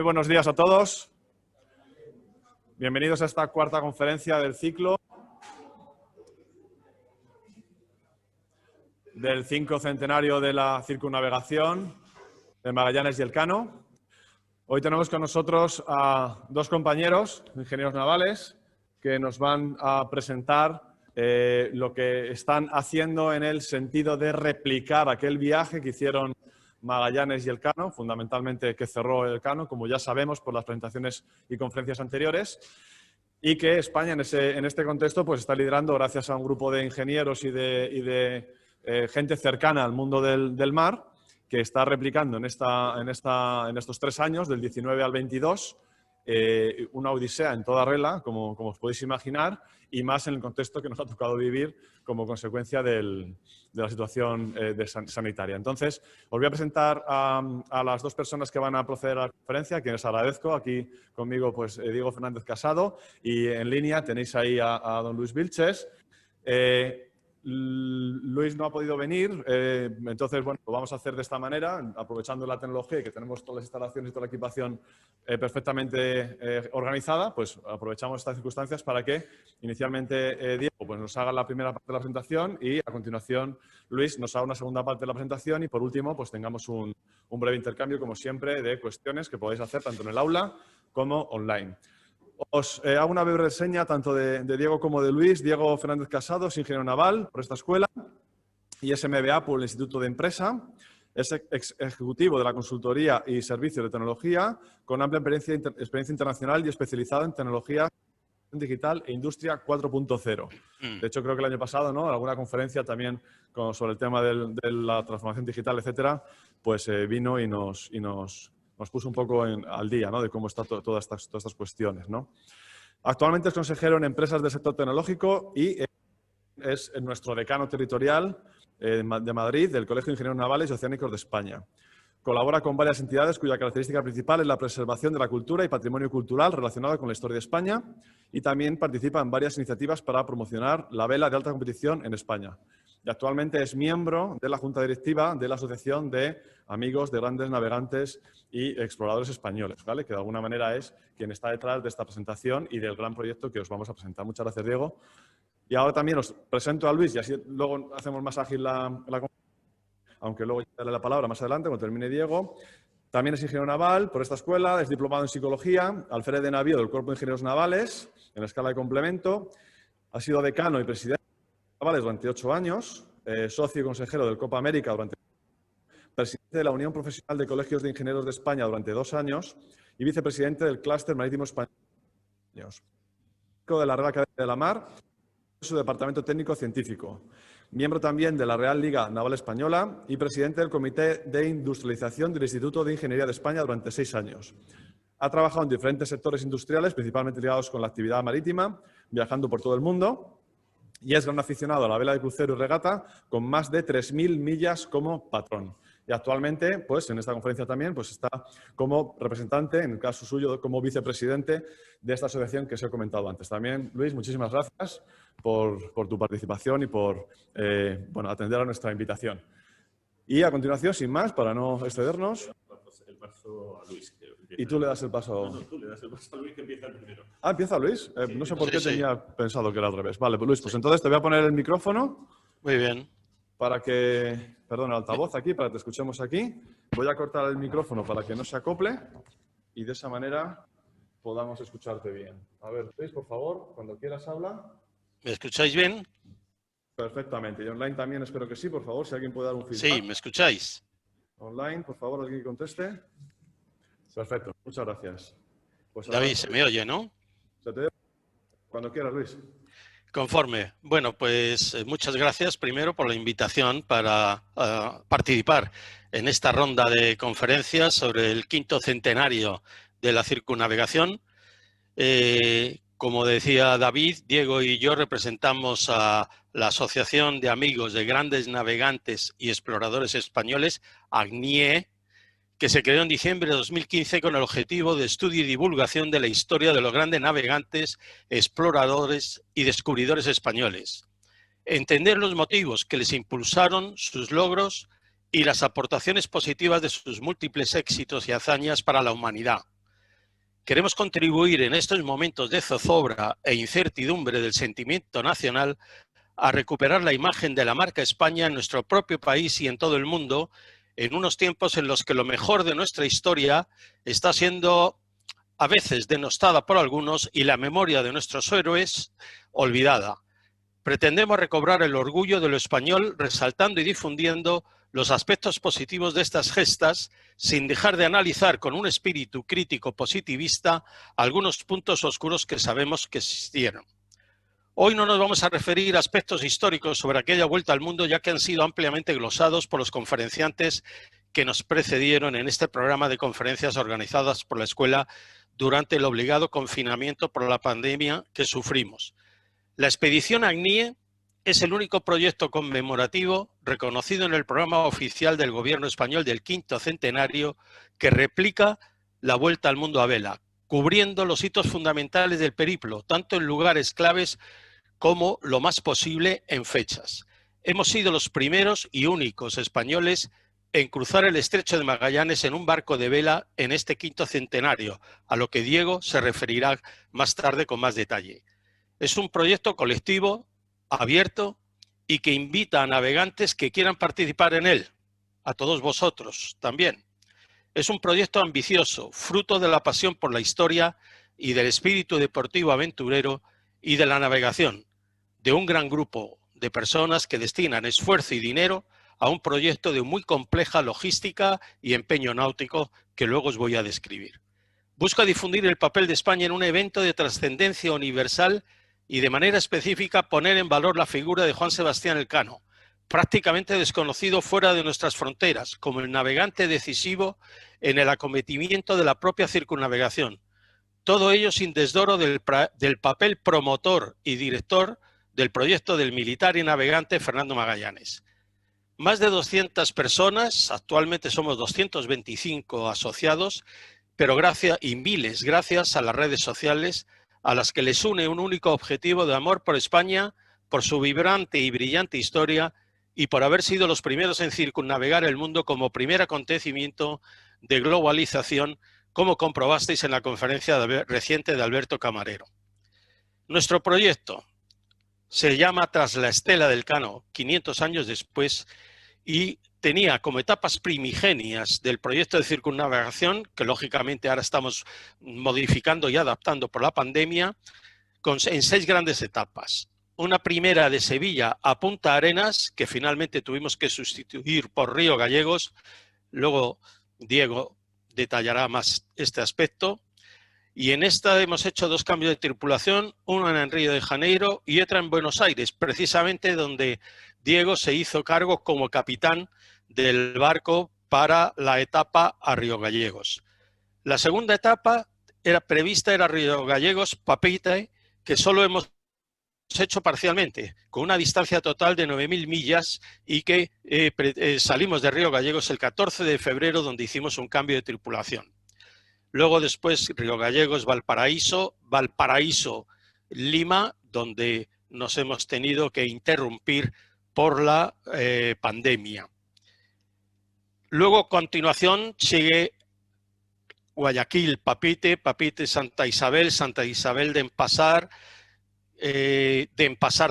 Muy buenos días a todos. Bienvenidos a esta cuarta conferencia del ciclo del 5º centenario de la circunnavegación de Magallanes y Elcano. Hoy tenemos con nosotros a dos compañeros, ingenieros navales, que nos van a presentar lo que están haciendo en el sentido de replicar aquel viaje que hicieron Magallanes y Elcano, fundamentalmente que cerró Elcano, como ya sabemos por las presentaciones y conferencias anteriores, y que España en este contexto pues está liderando gracias a un grupo de ingenieros y de gente cercana al mundo del mar, que está replicando en estos 3 años, del 19 al 22, una odisea en toda regla, como os podéis imaginar, y más en el contexto que nos ha tocado vivir como consecuencia de la situación sanitaria. Entonces, os voy a presentar a las dos personas que van a proceder a la conferencia, a quienes agradezco. Aquí conmigo, pues, Diego Fernández Casado, y en línea tenéis ahí a don Luis Vilches. Luis no ha podido venir, entonces, bueno, lo vamos a hacer de esta manera, aprovechando la tecnología y que tenemos todas las instalaciones y toda la equipación perfectamente organizada, pues aprovechamos estas circunstancias para que inicialmente Diego pues, nos haga la primera parte de la presentación y a continuación Luis nos haga una segunda parte de la presentación y por último pues tengamos un breve intercambio, como siempre, de cuestiones que podéis hacer tanto en el aula como online. Os hago una breve reseña tanto de Diego como de Luis. Diego Fernández Casado es ingeniero naval por esta escuela y es MBA por el Instituto de Empresa. Es ejecutivo de la consultoría y servicios de tecnología con amplia experiencia internacional y especializado en tecnología digital e industria 4.0. De hecho, creo que el año pasado, ¿no? En alguna conferencia también sobre el tema de la transformación digital, etcétera, pues vino y nos puso un poco al día, ¿no? De cómo están todas estas cuestiones, ¿no? Actualmente es consejero en empresas del sector tecnológico y es nuestro decano territorial de Madrid del Colegio de Ingenieros Navales y Oceánicos de España. Colabora con varias entidades cuya característica principal es la preservación de la cultura y patrimonio cultural relacionado con la historia de España y también participa en varias iniciativas para promocionar la vela de alta competición en España. Y actualmente es miembro de la Junta Directiva de la Asociación de Amigos de Grandes Navegantes y Exploradores Españoles, ¿vale? Que de alguna manera es quien está detrás de esta presentación y del gran proyecto que os vamos a presentar. Muchas gracias, Diego. Y ahora también os presento a Luis y así luego hacemos más ágil la conferencia, aunque luego daré la palabra más adelante cuando termine Diego. También es ingeniero naval por esta escuela, es diplomado en psicología, alférez de navío del Cuerpo de Ingenieros Navales en la escala de complemento. Ha sido decano y presidente Navales durante 8 años, socio y consejero del Copa América durante presidente de la Unión Profesional de Colegios de Ingenieros de España durante 2 años y vicepresidente del Clúster Marítimo Español de la Real Academia de la Mar, su departamento técnico científico. Miembro también de la Real Liga Naval Española y presidente del Comité de Industrialización del Instituto de Ingeniería de España durante 6 años. Ha trabajado en diferentes sectores industriales, principalmente ligados con la actividad marítima, viajando por todo el mundo. Y es gran aficionado a la vela de crucero y regata, con más de 3.000 millas como patrón. Y actualmente, pues en esta conferencia también, pues está como representante, en el caso suyo, como vicepresidente de esta asociación que os he comentado antes. También, Luis, muchísimas gracias por tu participación y por bueno, atender a nuestra invitación. Y a continuación, sin más, para no excedernos... El paso a Luis. Y tú le das el paso... No, tú le das el paso a Luis, que empieza el primero. Ah, ¿empieza Luis? Sí, no sé por qué sí. tenía pensado que era al revés. Vale, pues Luis, pues entonces te voy a poner el micrófono. Muy bien. Para que... Perdón, el altavoz aquí, para que te escuchemos aquí. Voy a cortar el micrófono para que no se acople y de esa manera podamos escucharte bien. A ver, Luis, por favor, cuando quieras habla. ¿Me escucháis bien? Perfectamente. Y online también espero que sí, por favor, si alguien puede dar un feedback. Sí, ¿me escucháis? Online, por favor, alguien que conteste. Perfecto, muchas gracias. Pues David, ahora, se me oye, ¿no? se te oye. Cuando quieras, Luis. Conforme. Bueno, pues muchas gracias primero por la invitación para participar en esta ronda de conferencias sobre el 5º centenario de la circunnavegación. Como decía David, Diego y yo representamos a la Asociación de Amigos de Grandes Navegantes y Exploradores Españoles, AGNIE, que se creó en diciembre de 2015 con el objetivo de estudio y divulgación de la historia de los grandes navegantes, exploradores y descubridores españoles. Entender los motivos que les impulsaron, sus logros y las aportaciones positivas de sus múltiples éxitos y hazañas para la humanidad. queremos contribuir en estos momentos de zozobra e incertidumbre del sentimiento nacional a recuperar la imagen de la marca España en nuestro propio país y en todo el mundo, en unos tiempos en los que lo mejor de nuestra historia está siendo a veces denostada por algunos y la memoria de nuestros héroes olvidada. Pretendemos recobrar el orgullo de lo español resaltando y difundiendo los aspectos positivos de estas gestas sin dejar de analizar con un espíritu crítico positivista algunos puntos oscuros que sabemos que existieron. Hoy no nos vamos a referir a aspectos históricos sobre aquella vuelta al mundo, ya que han sido ampliamente glosados por los conferenciantes que nos precedieron en este programa de conferencias organizadas por la Escuela durante el obligado confinamiento por la pandemia que sufrimos. La expedición ACNIE es el único proyecto conmemorativo reconocido en el programa oficial del Gobierno español del quinto centenario que replica la vuelta al mundo a vela, cubriendo los hitos fundamentales del periplo, tanto en lugares claves como lo más posible en fechas. Hemos sido los primeros y únicos españoles en cruzar el estrecho de Magallanes en un barco de vela en este quinto centenario, a lo que Diego se referirá más tarde con más detalle. Es un proyecto colectivo, abierto y que invita a navegantes que quieran participar en él, a todos vosotros también. Es un proyecto ambicioso, fruto de la pasión por la historia y del espíritu deportivo aventurero y de la navegación, de un gran grupo de personas que destinan esfuerzo y dinero a un proyecto de muy compleja logística y empeño náutico que luego os voy a describir. Busca difundir el papel de España en un evento de trascendencia universal y de manera específica poner en valor la figura de Juan Sebastián Elcano, prácticamente desconocido fuera de nuestras fronteras, como el navegante decisivo en el acometimiento de la propia circunnavegación. Todo ello sin desdoro del papel promotor y director del proyecto del militar y navegante Fernando Magallanes. Más de 200 personas, actualmente somos 225 asociados, pero miles gracias a las redes sociales a las que les une un único objetivo de amor por España, por su vibrante y brillante historia y por haber sido los primeros en circunnavegar el mundo como primer acontecimiento de globalización, como comprobasteis en la conferencia reciente de Alberto Camarero. Nuestro proyecto se llama Tras la estela del Elcano, 500 años después, y tenía como etapas primigenias del proyecto de circunnavegación, que lógicamente ahora estamos modificando y adaptando por la pandemia, en 6 grandes etapas. Una primera de Sevilla a Punta Arenas, que finalmente tuvimos que sustituir por Río Gallegos. Luego Diego detallará más este aspecto. Y en esta hemos hecho 2 cambios de tripulación, una en Río de Janeiro y otra en Buenos Aires, precisamente donde Diego se hizo cargo como capitán del barco para la etapa a Río Gallegos. La segunda etapa era Río Gallegos-Papeete, que solo hemos hecho parcialmente, con una distancia total de 9.000 millas y que salimos de Río Gallegos el 14 de febrero, donde hicimos un cambio de tripulación. Luego después Río Gallegos, Valparaíso, Lima, donde nos hemos tenido que interrumpir por la pandemia. Luego a continuación sigue Guayaquil, Papeete, Santa Isabel de Empasar,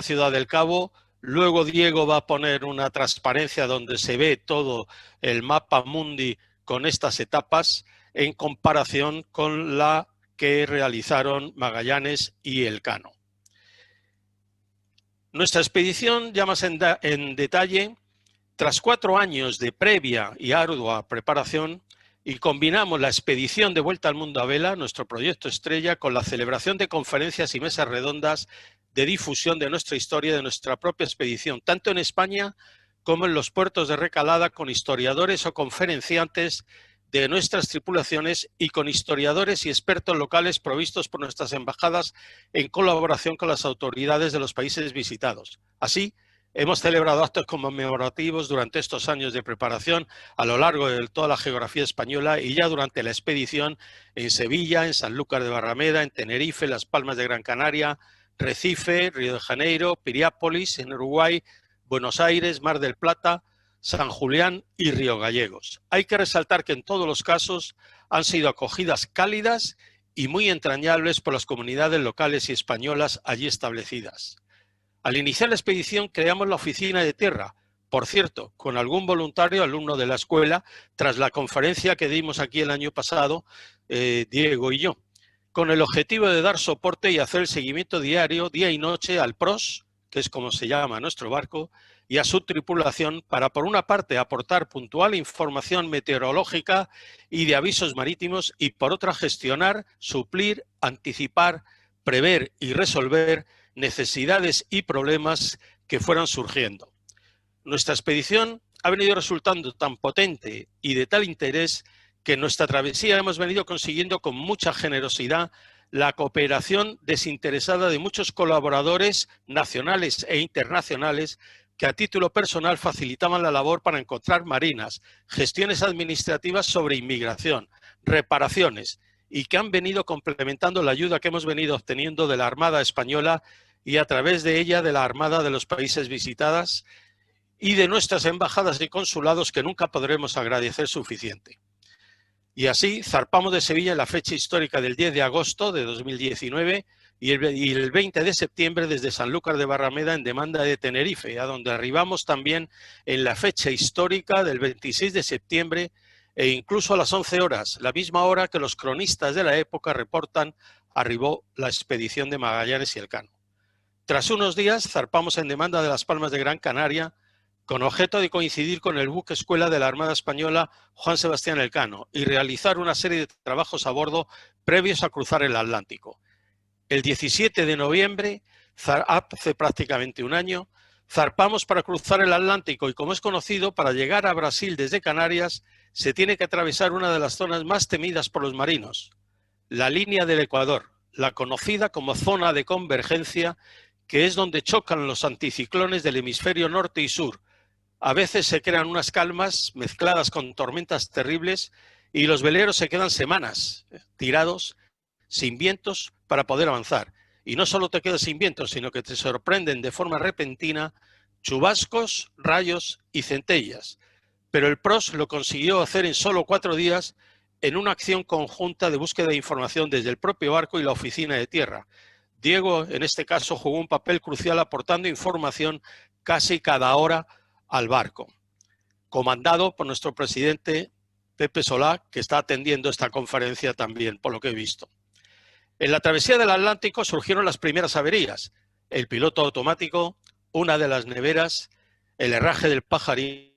Ciudad del Cabo. Luego Diego va a poner una transparencia donde se ve todo el mapa mundi con estas etapas, en comparación con la que realizaron Magallanes y Elcano. Nuestra expedición, ya más en detalle, tras 4 años de previa y ardua preparación, y combinamos la expedición de vuelta al mundo a vela, nuestro proyecto estrella, con la celebración de conferencias y mesas redondas de difusión de nuestra historia, de nuestra propia expedición, tanto en España como en los puertos de recalada, con historiadores o conferenciantes de nuestras tripulaciones y con historiadores y expertos locales provistos por nuestras embajadas en colaboración con las autoridades de los países visitados. Así, hemos celebrado actos conmemorativos durante estos años de preparación a lo largo de toda la geografía española y ya durante la expedición en Sevilla, en Sanlúcar de Barrameda, en Tenerife, Las Palmas de Gran Canaria, Recife, Río de Janeiro, Piriápolis, en Uruguay, Buenos Aires, Mar del Plata, San Julián y Río Gallegos. Hay que resaltar que en todos los casos han sido acogidas cálidas y muy entrañables por las comunidades locales y españolas allí establecidas. Al iniciar la expedición creamos la oficina de tierra, por cierto, con algún voluntario alumno de la escuela, tras la conferencia que dimos aquí el año pasado, Diego y yo, con el objetivo de dar soporte y hacer el seguimiento diario, día y noche, al PROS, que es como se llama nuestro barco, y a su tripulación para, por una parte, aportar puntual información meteorológica y de avisos marítimos y, por otra, gestionar, suplir, anticipar, prever y resolver necesidades y problemas que fueran surgiendo. Nuestra expedición ha venido resultando tan potente y de tal interés que en nuestra travesía hemos venido consiguiendo con mucha generosidad la cooperación desinteresada de muchos colaboradores nacionales e internacionales que a título personal facilitaban la labor para encontrar marinas, gestiones administrativas sobre inmigración, reparaciones, y que han venido complementando la ayuda que hemos venido obteniendo de la Armada Española y a través de ella de la Armada de los países visitados y de nuestras embajadas y consulados que nunca podremos agradecer suficiente. Y así zarpamos de Sevilla en la fecha histórica del 10 de agosto de 2019 y el 20 de septiembre desde Sanlúcar de Barrameda en demanda de Tenerife, a donde arribamos también en la fecha histórica del 26 de septiembre e incluso a las 11 horas, la misma hora que los cronistas de la época reportan, arribó la expedición de Magallanes y Elcano. Tras unos días zarpamos en demanda de Las Palmas de Gran Canaria, con objeto de coincidir con el buque escuela de la Armada Española Juan Sebastián Elcano y realizar una serie de trabajos a bordo previos a cruzar el Atlántico. El 17 de noviembre, hace prácticamente un año, zarpamos para cruzar el Atlántico y, como es conocido, para llegar a Brasil desde Canarias se tiene que atravesar una de las zonas más temidas por los marinos, la línea del Ecuador, la conocida como zona de convergencia, que es donde chocan los anticiclones del hemisferio norte y sur. A veces se crean unas calmas mezcladas con tormentas terribles y los veleros se quedan semanas tirados, sin vientos, para poder avanzar. Y no solo te quedas sin vientos, sino que te sorprenden de forma repentina chubascos, rayos y centellas. Pero el PROS lo consiguió hacer en solo 4 días en una acción conjunta de búsqueda de información desde el propio barco y la oficina de tierra. Diego, en este caso, jugó un papel crucial aportando información casi cada hora al barco, comandado por nuestro presidente Pepe Solá, que está atendiendo esta conferencia también, por lo que he visto. En la travesía del Atlántico surgieron las primeras averías, el piloto automático, una de las neveras, el herraje del Pajarín,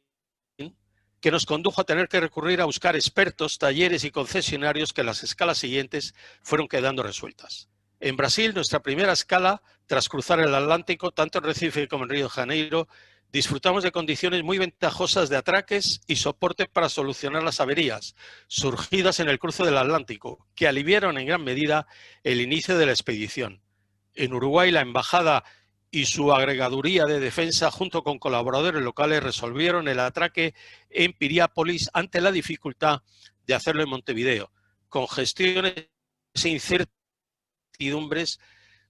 que nos condujo a tener que recurrir a buscar expertos, talleres y concesionarios que en las escalas siguientes fueron quedando resueltas. En Brasil, nuestra primera escala, tras cruzar el Atlántico, tanto en Recife como en Río de Janeiro, disfrutamos de condiciones muy ventajosas de atraques y soporte para solucionar las averías surgidas en el cruce del Atlántico, que aliviaron en gran medida el inicio de la expedición. En Uruguay, la embajada y su agregaduría de defensa, junto con colaboradores locales, resolvieron el atraque en Piriápolis ante la dificultad de hacerlo en Montevideo, con gestiones e incertidumbres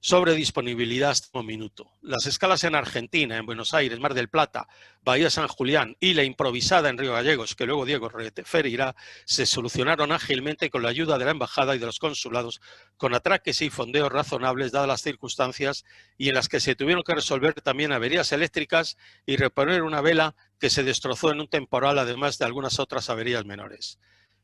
sobre disponibilidad hasta un minuto. Las escalas en Argentina, en Buenos Aires, Mar del Plata, Bahía San Julián y la improvisada en Río Gallegos, que luego Diego referirá, se solucionaron ágilmente con la ayuda de la embajada y de los consulados, con atraques y fondeos razonables dadas las circunstancias y en las que se tuvieron que resolver también averías eléctricas y reponer una vela que se destrozó en un temporal, además de algunas otras averías menores.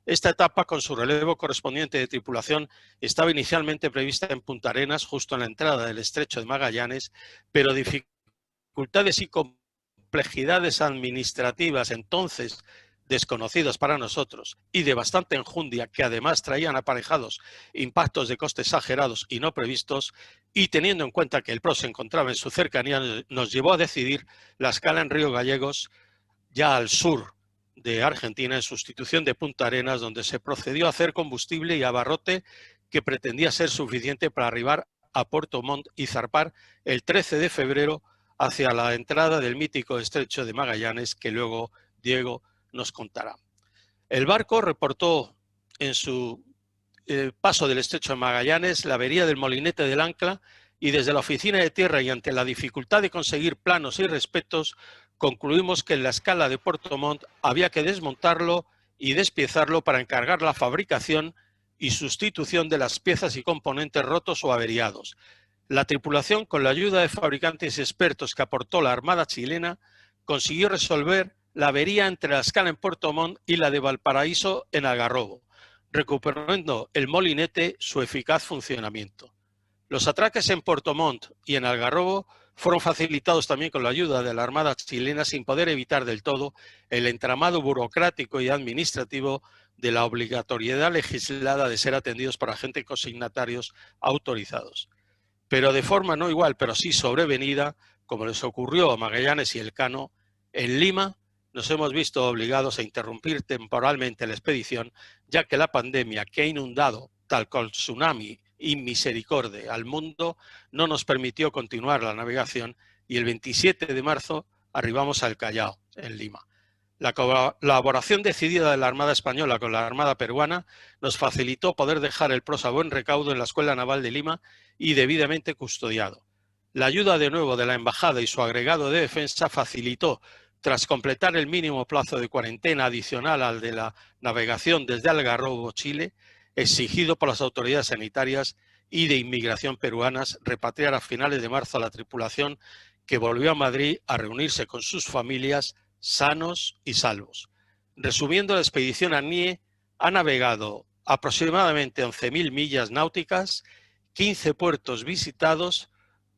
Esta etapa, con su relevo correspondiente de tripulación, estaba inicialmente prevista en Punta Arenas, justo en la entrada del Estrecho de Magallanes, pero dificultades y complejidades administrativas entonces desconocidas para nosotros y de bastante enjundia, que además traían aparejados impactos de costes exagerados y no previstos, y teniendo en cuenta que el PROS se encontraba en su cercanía, nos llevó a decidir la escala en Río Gallegos, ya al sur de Argentina, en sustitución de Punta Arenas, donde se procedió a hacer combustible y abarrote que pretendía ser suficiente para arribar a Puerto Montt y zarpar el 13 de febrero hacia la entrada del mítico Estrecho de Magallanes, que luego Diego nos contará. El barco reportó en su paso del Estrecho de Magallanes la avería del molinete del ancla y desde la oficina de tierra y ante la dificultad de conseguir planos y respetos, concluimos que en la escala de Puerto Montt había que desmontarlo y despiezarlo para encargar la fabricación y sustitución de las piezas y componentes rotos o averiados. La tripulación, con la ayuda de fabricantes expertos que aportó la Armada chilena, consiguió resolver la avería entre la escala en Puerto Montt y la de Valparaíso en Algarrobo, recuperando el molinete su eficaz funcionamiento. Los atraques en Puerto Montt y en Algarrobo fueron facilitados también con la ayuda de la Armada chilena, sin poder evitar del todo el entramado burocrático y administrativo de la obligatoriedad legislada de ser atendidos por agentes consignatarios autorizados. Pero de forma no igual, pero sí sobrevenida, como les ocurrió a Magallanes y Elcano, en Lima nos hemos visto obligados a interrumpir temporalmente la expedición, ya que la pandemia que ha inundado, tal cual tsunami y misericordia al mundo, no nos permitió continuar la navegación y el 27 de marzo arribamos al Callao, en Lima. La colaboración decidida de la Armada Española con la Armada Peruana nos facilitó poder dejar el PROS a buen recaudo en la Escuela Naval de Lima y debidamente custodiado. La ayuda de nuevo de la Embajada y su agregado de defensa facilitó, tras completar el mínimo plazo de cuarentena adicional al de la navegación desde Algarrobo, Chile, exigido por las autoridades sanitarias y de inmigración peruanas, repatriar a finales de marzo a la tripulación que volvió a Madrid a reunirse con sus familias sanos y salvos. Resumiendo, la expedición ANIE ha navegado aproximadamente 11.000 millas náuticas, 15 puertos visitados,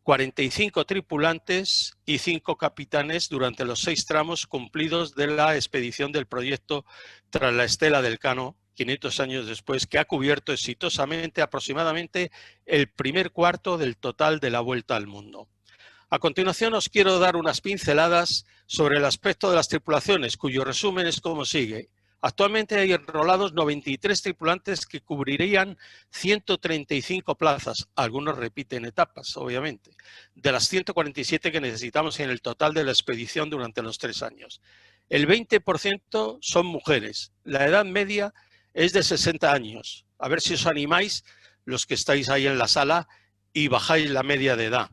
45 tripulantes y 5 capitanes durante los 6 tramos cumplidos de la expedición del proyecto tras la estela del Elcano, 500 años después, que ha cubierto exitosamente aproximadamente el primer cuarto del total de la vuelta al mundo. A continuación os quiero dar unas pinceladas sobre el aspecto de las tripulaciones, cuyo resumen es como sigue. Actualmente hay enrolados 93 tripulantes que cubrirían 135 plazas, algunos repiten etapas, obviamente, de las 147 que necesitamos en el total de la expedición durante los 3 años. El 20% son mujeres, la edad media es de 60 años. A ver si os animáis, los que estáis ahí en la sala, y bajáis la media de edad.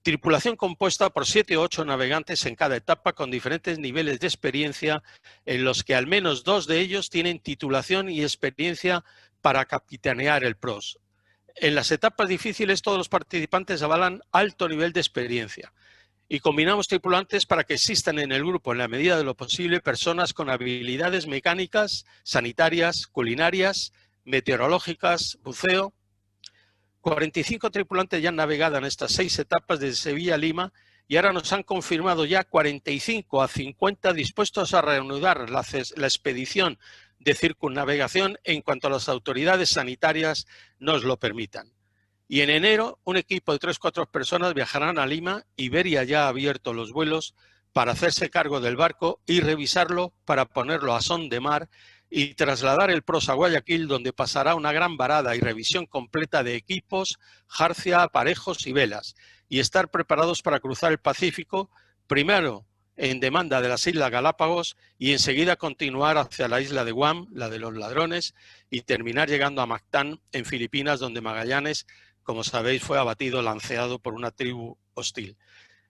Tripulación compuesta por 7 o 8 navegantes en cada etapa con diferentes niveles de experiencia, en los que al menos 2 de ellos tienen titulación y experiencia para capitanear el PROS. En las etapas difíciles todos los participantes avalan alto nivel de experiencia y combinamos tripulantes para que existan en el grupo, en la medida de lo posible, personas con habilidades mecánicas, sanitarias, culinarias, meteorológicas, buceo. 45 tripulantes ya han navegado en estas 6 etapas desde Sevilla a Lima y ahora nos han confirmado ya 45 a 50 dispuestos a reanudar la expedición de circunnavegación en cuanto a las autoridades sanitarias nos lo permitan. Y en enero un equipo de 3-4 personas viajarán a Lima. Iberia ya ha abierto los vuelos para hacerse cargo del barco y revisarlo para ponerlo a son de mar y trasladar el PROS a Guayaquil, donde pasará una gran varada y revisión completa de equipos, jarcia, aparejos y velas, y estar preparados para cruzar el Pacífico, primero en demanda de las Islas Galápagos y enseguida continuar hacia la isla de Guam, la de los ladrones, y terminar llegando a Mactán, en Filipinas, donde Magallanes, como sabéis, fue abatido, lanceado por una tribu hostil.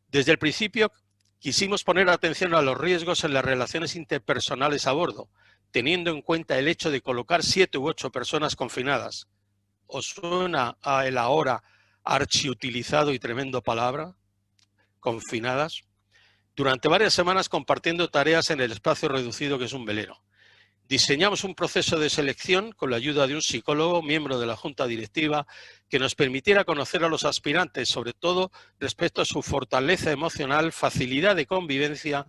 Desde el principio quisimos poner atención a los riesgos en las relaciones interpersonales a bordo, teniendo en cuenta el hecho de colocar 7 u 8 personas confinadas. ¿Os suena a el ahora archiutilizado y tremendo palabra? Confinadas. Durante varias semanas compartiendo tareas en el espacio reducido que es un velero. Diseñamos un proceso de selección con la ayuda de un psicólogo, miembro de la Junta Directiva, que nos permitiera conocer a los aspirantes, sobre todo respecto a su fortaleza emocional, facilidad de convivencia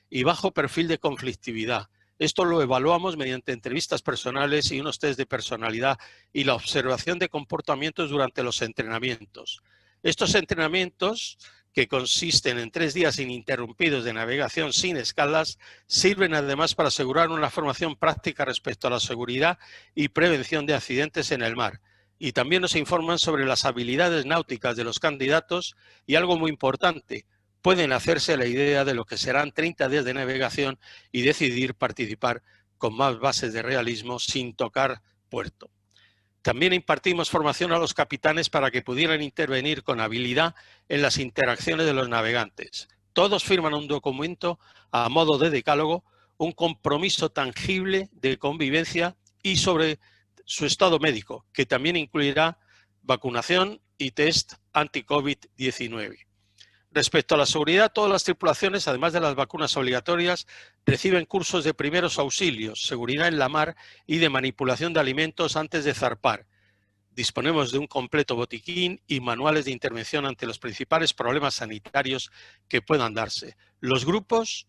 y bajo perfil de conflictividad. Esto lo evaluamos mediante entrevistas personales y unos test de personalidad y la observación de comportamientos durante los entrenamientos. Estos entrenamientos, que consisten en 3 días ininterrumpidos de navegación sin escalas, sirven además para asegurar una formación práctica respecto a la seguridad y prevención de accidentes en el mar. Y también nos informan sobre las habilidades náuticas de los candidatos y algo muy importante, pueden hacerse la idea de lo que serán 30 días de navegación y decidir participar con más bases de realismo sin tocar puerto. También impartimos formación a los capitanes para que pudieran intervenir con habilidad en las interacciones de los navegantes. Todos firman un documento a modo de decálogo, un compromiso tangible de convivencia y sobre su estado médico, que también incluirá vacunación y test anti-COVID-19. Respecto a la seguridad, todas las tripulaciones, además de las vacunas obligatorias, reciben cursos de primeros auxilios, seguridad en la mar y de manipulación de alimentos antes de zarpar. Disponemos de un completo botiquín y manuales de intervención ante los principales problemas sanitarios que puedan darse. Los grupos,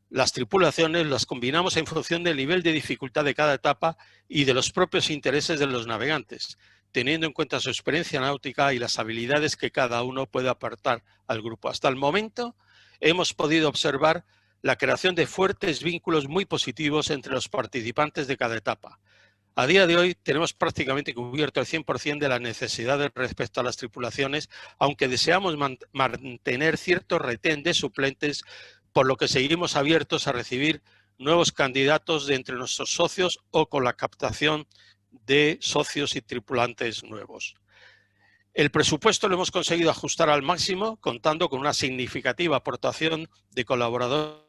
las tripulaciones, las combinamos en función del nivel de dificultad de cada etapa y de los propios intereses de los navegantes, teniendo en cuenta su experiencia náutica y las habilidades que cada uno puede aportar al grupo. Hasta el momento hemos podido observar la creación de fuertes vínculos muy positivos entre los participantes de cada etapa. A día de hoy tenemos prácticamente cubierto el 100% de las necesidades respecto a las tripulaciones, aunque deseamos mantener cierto retén de suplentes, por lo que seguimos abiertos a recibir nuevos candidatos de entre nuestros socios o con la captación de socios y tripulantes nuevos. El presupuesto lo hemos conseguido ajustar al máximo, contando con una significativa aportación de colaboradores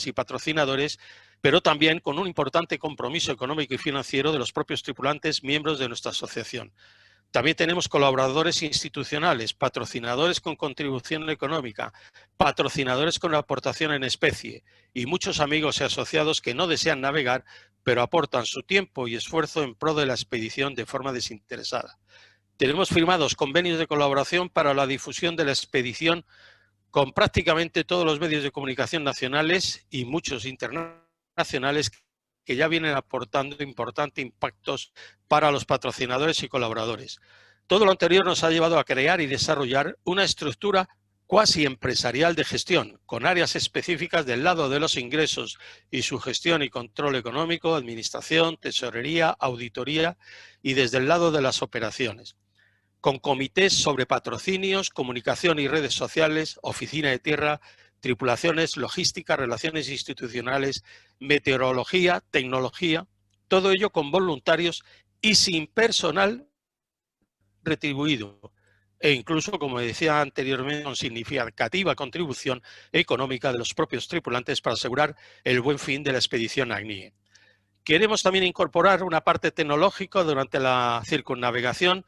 y patrocinadores, pero también con un importante compromiso económico y financiero de los propios tripulantes miembros de nuestra asociación. También tenemos colaboradores institucionales, patrocinadores con contribución económica, patrocinadores con aportación en especie y muchos amigos y asociados que no desean navegar, pero aportan su tiempo y esfuerzo en pro de la expedición de forma desinteresada. Tenemos firmados convenios de colaboración para la difusión de la expedición con prácticamente todos los medios de comunicación nacionales y muchos internacionales que ya vienen aportando importantes impactos para los patrocinadores y colaboradores. Todo lo anterior nos ha llevado a crear y desarrollar una estructura cuasi empresarial de gestión, con áreas específicas del lado de los ingresos y su gestión y control económico, administración, tesorería, auditoría y desde el lado de las operaciones, con comités sobre patrocinios, comunicación y redes sociales, oficina de tierra, tripulaciones, logística, relaciones institucionales, meteorología, tecnología, todo ello con voluntarios y sin personal retribuido e incluso, como decía anteriormente, con significativa contribución económica de los propios tripulantes para asegurar el buen fin de la expedición ACNIE. Queremos también incorporar una parte tecnológica durante la circunnavegación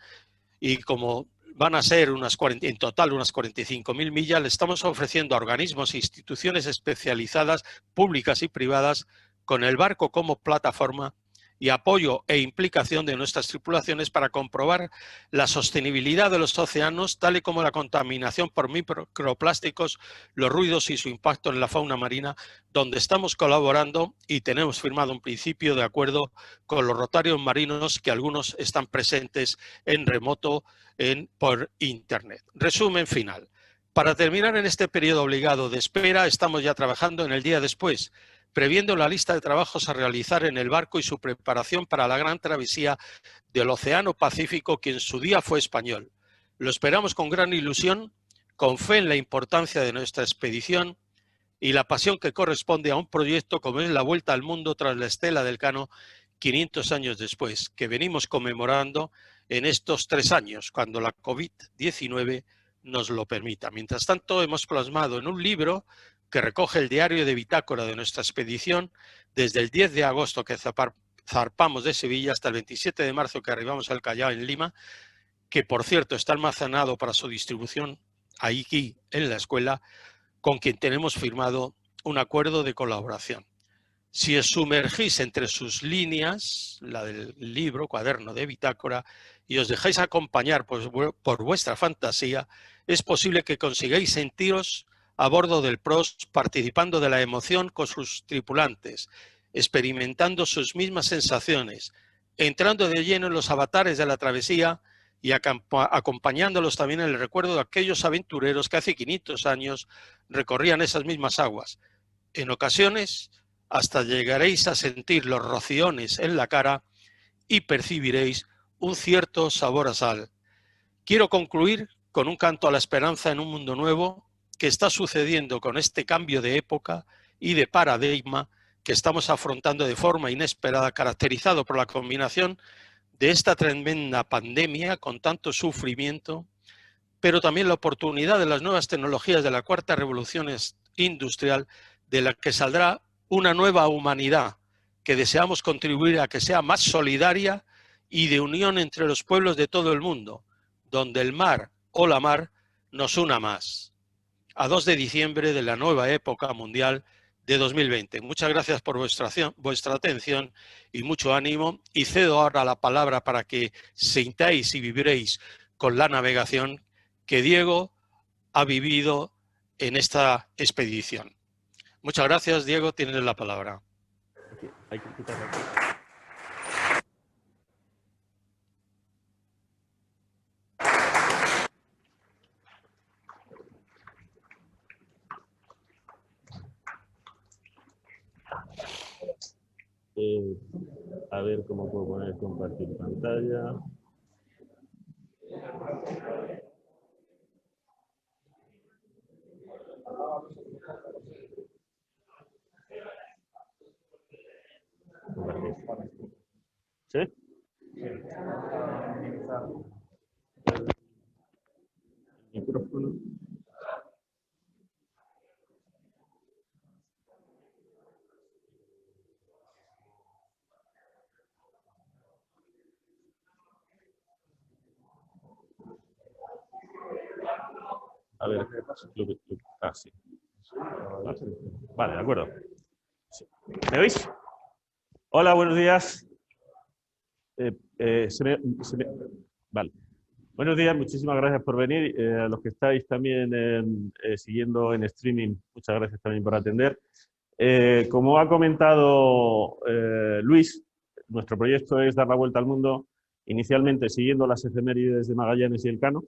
y como van a ser en total unas 45.000 millas, le estamos ofreciendo a organismos e instituciones especializadas, públicas y privadas, con el barco como plataforma y apoyo e implicación de nuestras tripulaciones para comprobar la sostenibilidad de los océanos, tal y como la contaminación por microplásticos, los ruidos y su impacto en la fauna marina, donde estamos colaborando y tenemos firmado un principio de acuerdo con los rotarios marinos, que algunos están presentes en remoto por Internet. Resumen final. Para terminar en este periodo obligado de espera, estamos ya trabajando en el día después, previendo la lista de trabajos a realizar en el barco y su preparación para la gran travesía del Océano Pacífico, que en su día fue español. Lo esperamos con gran ilusión, con fe en la importancia de nuestra expedición y la pasión que corresponde a un proyecto como es la Vuelta al Mundo tras la estela del Cano 500 años después, que venimos conmemorando en estos 3 años, cuando la COVID-19 nos lo permita. Mientras tanto, hemos plasmado en un libro que recoge el diario de bitácora de nuestra expedición desde el 10 de agosto que zarpamos de Sevilla hasta el 27 de marzo que arribamos al Callao en Lima, que por cierto está almacenado para su distribución aquí en la escuela, con quien tenemos firmado un acuerdo de colaboración. Si os sumergís entre sus líneas, la del libro, cuaderno de bitácora, y os dejáis acompañar por vuestra fantasía, es posible que consigáis sentiros a bordo del PROS, participando de la emoción con sus tripulantes, experimentando sus mismas sensaciones, entrando de lleno en los avatares de la travesía y acompañándolos también en el recuerdo de aquellos aventureros que hace 500 años recorrían esas mismas aguas. En ocasiones hasta llegaréis a sentir los rociones en la cara y percibiréis un cierto sabor a sal. Quiero concluir con un canto a la esperanza en un mundo nuevo que está sucediendo con este cambio de época y de paradigma que estamos afrontando de forma inesperada, caracterizado por la combinación de esta tremenda pandemia con tanto sufrimiento, pero también la oportunidad de las nuevas tecnologías de la cuarta revolución industrial, de la que saldrá una nueva humanidad que deseamos contribuir a que sea más solidaria, y de unión entre los pueblos de todo el mundo, donde el mar o la mar nos una más. A 2 de diciembre de la nueva época mundial de 2020. Muchas gracias por vuestra atención y mucho ánimo. Y cedo ahora la palabra para que sintáis y vibréis con la navegación que Diego ha vivido en esta expedición. Muchas gracias, Diego. Tienes la palabra. Hay que quitarlo aquí. A ver cómo puedo poner compartir pantalla. ¿Sí? El micrófono. A ver, sí. Vale, de acuerdo. Sí. ¿Me oís? Hola, buenos días. Vale. Buenos días, muchísimas gracias por venir. A los que estáis también siguiendo en streaming, muchas gracias también por atender. Como ha comentado Luis, nuestro proyecto es dar la vuelta al mundo, inicialmente siguiendo las efemérides de Magallanes y Elcano.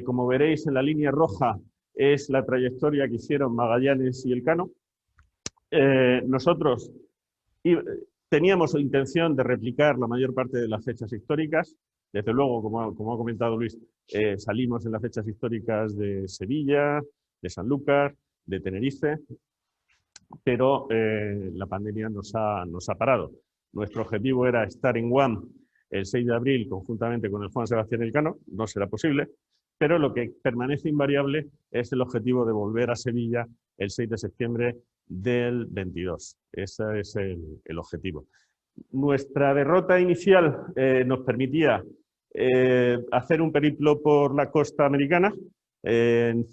Como veréis, en la línea roja es la trayectoria que hicieron Magallanes y Elcano. Nosotros teníamos la intención de replicar la mayor parte de las fechas históricas. Desde luego, como ha comentado Luis, salimos en las fechas históricas de Sevilla, de Sanlúcar, de Tenerife, pero la pandemia nos ha parado. Nuestro objetivo era estar en Guam el 6 de abril conjuntamente con el Juan Sebastián Elcano, no será posible, pero lo que permanece invariable es el objetivo de volver a Sevilla el 6 de septiembre del 22. Ese es el objetivo. Nuestra derrota inicial nos permitía hacer un periplo por la costa americana en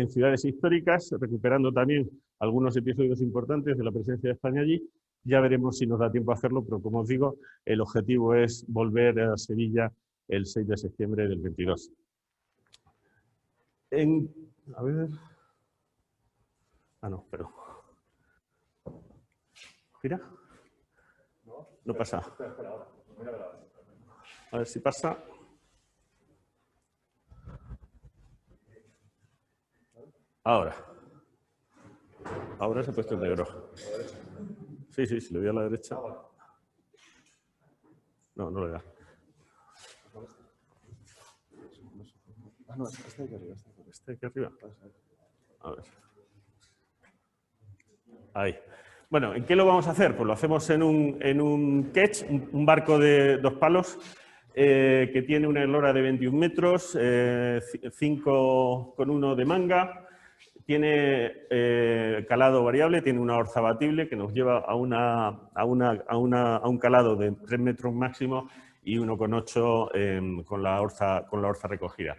ciudades históricas, recuperando también algunos episodios importantes de la presencia de España allí. Ya veremos si nos da tiempo a hacerlo, pero como os digo, el objetivo es volver a Sevilla el 6 de septiembre del 22. A ver... Ah, no, pero... ¿Gira? No pasa. A ver si pasa. Ahora. Ahora se ha puesto en negro. Sí, si le doy a la derecha. No le da. Ah, no, este de aquí arriba. ¿Este de aquí arriba? A ver. Ahí. Bueno, ¿en qué lo vamos a hacer? Pues lo hacemos en un ketch, un barco de 2 palos, que tiene una eslora de 21 metros, 5,1 de manga, tiene calado variable, tiene una orza abatible que nos lleva a un calado de 3 metros máximo y 1,8 con la orza recogida.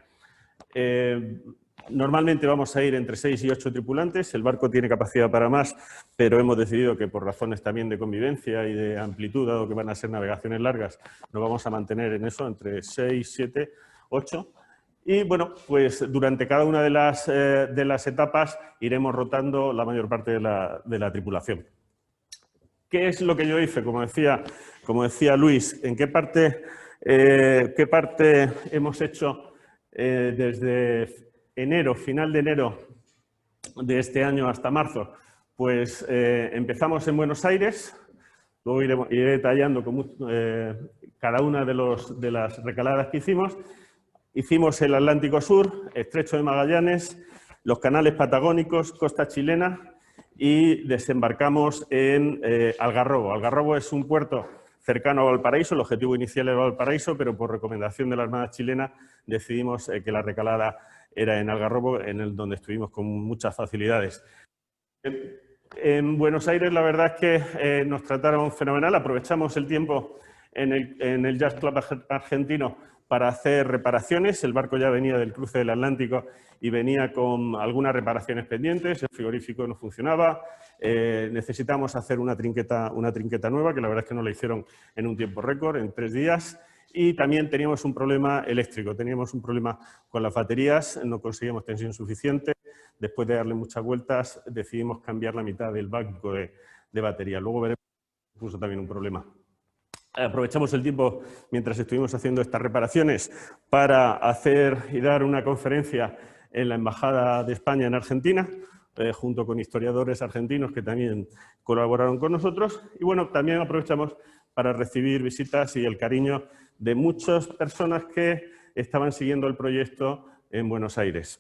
Normalmente vamos a ir entre 6 y 8 tripulantes. El barco tiene capacidad para más, pero hemos decidido que por razones también de convivencia y de amplitud, dado que van a ser navegaciones largas, nos vamos a mantener en eso, entre 6, 7, 8. Y bueno, pues durante cada una de las etapas iremos rotando la mayor parte de la tripulación. ¿Qué es lo que yo hice? Como decía Luis, ¿en qué parte hemos hecho desde enero, final de enero de este año hasta marzo? Pues empezamos en Buenos Aires, luego iré detallando cada una de las recaladas que hicimos. Hicimos el Atlántico Sur, Estrecho de Magallanes, los canales patagónicos, costa chilena y desembarcamos en Algarrobo. Algarrobo es un puerto cercano a Valparaíso, el objetivo inicial era Valparaíso, pero por recomendación de la Armada chilena decidimos que la recalada era en Algarrobo, donde estuvimos con muchas facilidades. En Buenos Aires la verdad es que nos trataron fenomenal, aprovechamos el tiempo en el Jazz Club argentino para hacer reparaciones. El barco ya venía del cruce del Atlántico y venía con algunas reparaciones pendientes, el frigorífico no funcionaba, necesitamos hacer una trinqueta nueva, que la verdad es que no la hicieron en un tiempo récord, en 3 días, y también teníamos un problema eléctrico, teníamos un problema con las baterías, no conseguíamos tensión suficiente, después de darle muchas vueltas decidimos cambiar la mitad del banco de batería, luego veremos que puso también un problema. Aprovechamos el tiempo mientras estuvimos haciendo estas reparaciones para hacer y dar una conferencia en la Embajada de España en Argentina, junto con historiadores argentinos que también colaboraron con nosotros. Y bueno, también aprovechamos para recibir visitas y el cariño de muchas personas que estaban siguiendo el proyecto en Buenos Aires.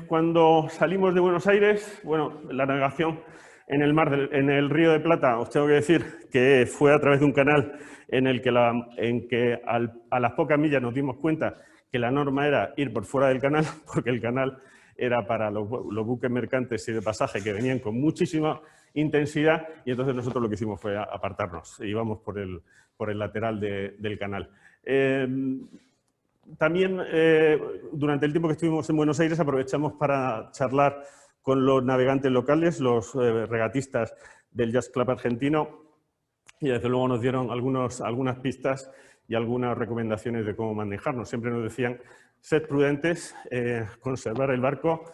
Cuando salimos de Buenos Aires, bueno, la navegación en el Río de Plata, os tengo que decir que fue a través de un canal en que a las pocas millas nos dimos cuenta que la norma era ir por fuera del canal, porque el canal era para los buques mercantes y de pasaje que venían con muchísima intensidad, y entonces nosotros lo que hicimos fue apartarnos, e íbamos por el lateral del canal. También, durante el tiempo que estuvimos en Buenos Aires, aprovechamos para charlar con los navegantes locales, los regatistas del Jazz Club argentino, y desde luego nos dieron algunas pistas y algunas recomendaciones de cómo manejarnos. Siempre nos decían, sed prudentes, conservar el barco.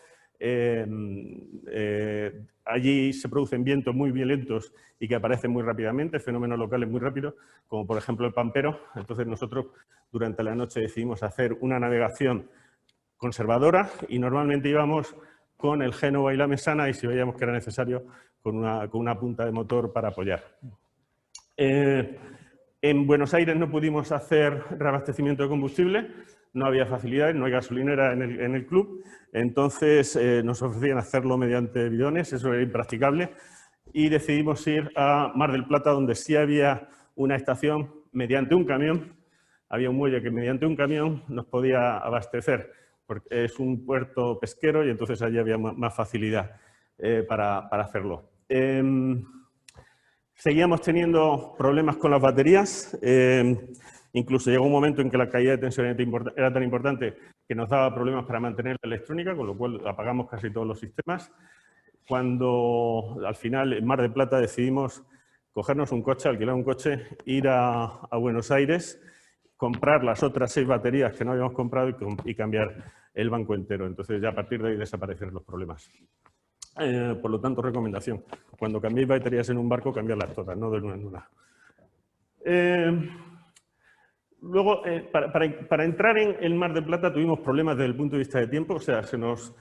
Allí se producen vientos muy violentos y que aparecen muy rápidamente, fenómenos locales muy rápidos, como por ejemplo el Pampero. Entonces nosotros durante la noche decidimos hacer una navegación conservadora y normalmente íbamos con el Génova y la Mesana y si veíamos que era necesario con una punta de motor para apoyar. En Buenos Aires no pudimos hacer reabastecimiento de combustible, no había facilidades, no hay gasolinera en el club, entonces nos ofrecían hacerlo mediante bidones, eso era impracticable, y decidimos ir a Mar del Plata, donde sí había una estación mediante un camión, había un muelle que mediante un camión nos podía abastecer, porque es un puerto pesquero y entonces allí había más facilidad para hacerlo. Seguíamos teniendo problemas con las baterías, incluso llegó un momento en que la caída de tensión era tan importante que nos daba problemas para mantener la electrónica, con lo cual apagamos casi todos los sistemas. Cuando al final en Mar del Plata decidimos cogernos un coche, alquilar un coche, ir a Buenos Aires, comprar las otras 6 baterías que no habíamos comprado y cambiar el banco entero. Entonces ya a partir de ahí desaparecieron los problemas. Por lo tanto, recomendación. Cuando cambiéis baterías en un barco, cambiarlas todas, no de una en una. Luego, para entrar en el Mar del Plata tuvimos problemas desde el punto de vista de tiempo, o sea, se nos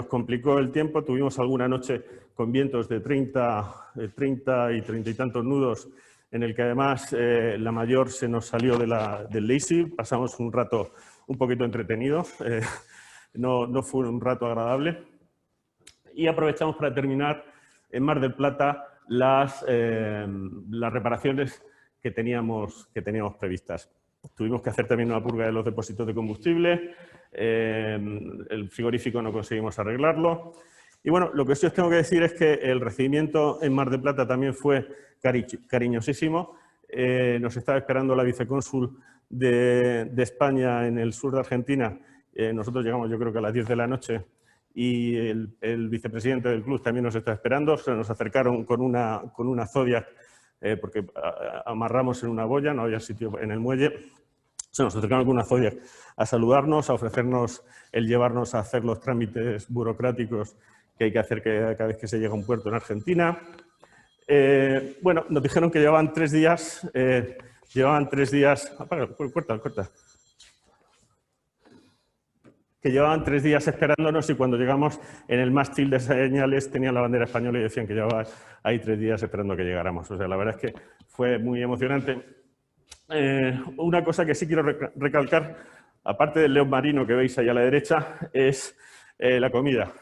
complicó el tiempo, tuvimos alguna noche con vientos de 30 y 30 y tantos nudos, en el que además la mayor se nos salió del Lazy, pasamos un rato un poquito entretenido, no fue un rato agradable. Y aprovechamos para terminar en Mar del Plata las reparaciones que teníamos previstas. Tuvimos que hacer también una purga de los depósitos de combustible, el frigorífico no conseguimos arreglarlo. Y bueno, lo que sí os tengo que decir es que el recibimiento en Mar del Plata también fue cariñosísimo. Nos estaba esperando la vicecónsul de España en el sur de Argentina. Nosotros llegamos yo creo que a las 10 de la noche. Y el vicepresidente del club también nos está esperando, se nos acercaron con una Zodiac, porque amarramos en una boya, no había sitio en el muelle, se nos acercaron con una Zodiac a saludarnos, a ofrecernos el llevarnos a hacer los trámites burocráticos que hay que hacer cada vez que se llega a un puerto en Argentina. Bueno, nos dijeron que llevaban 3 días, apaga, corta. Que llevaban 3 días esperándonos y cuando llegamos en el mástil de señales tenían la bandera española y decían que llevaban ahí 3 días esperando que llegáramos. O sea, la verdad es que fue muy emocionante. Una cosa que sí quiero recalcar, aparte del león marino que veis ahí a la derecha, es la comida.